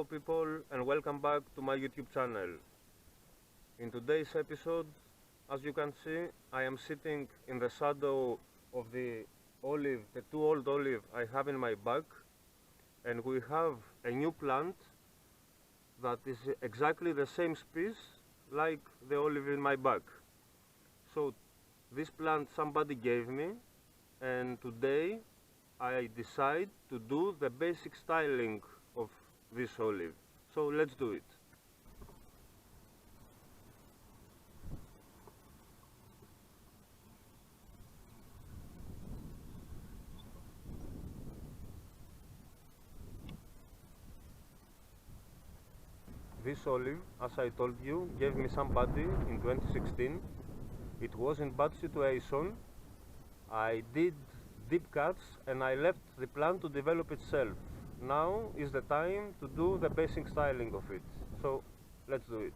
people, and welcome back to my YouTube channel. In today's episode, as you can see, I am sitting in the shadow of the two old olive I have in my back, and we have a new plant that is exactly the same species like the olive in my back. So this plant somebody gave me, and today I decide to do the basic styling of this olive. So let's do it. This olive, as I told you, gave me somebody in 2016. It was in bad situation. I did deep cuts and I left the plant to develop itself. Now is the time to do the basic styling of it. So let's do it.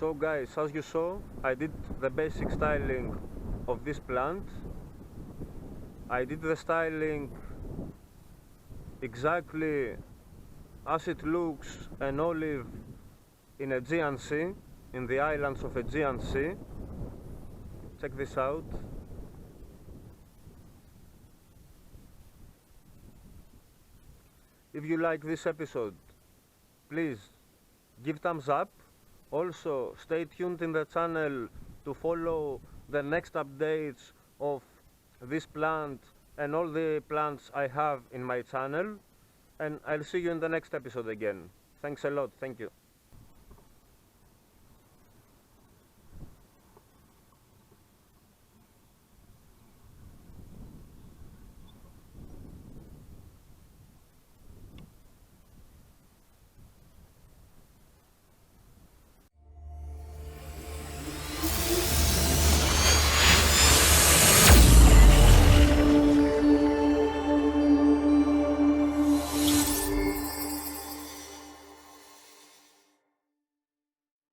So guys, as you saw, I did the basic styling of this plant. I did the styling exactly as it looks an olive in Aegean Sea, in the islands of Aegean Sea. check this out. If you like this episode, please give thumbs up. Also, stay tuned in the channel to follow the next updates of this plant and all the plants I have in my channel. And I'll see you in the next episode again. Thanks a lot. Thank you.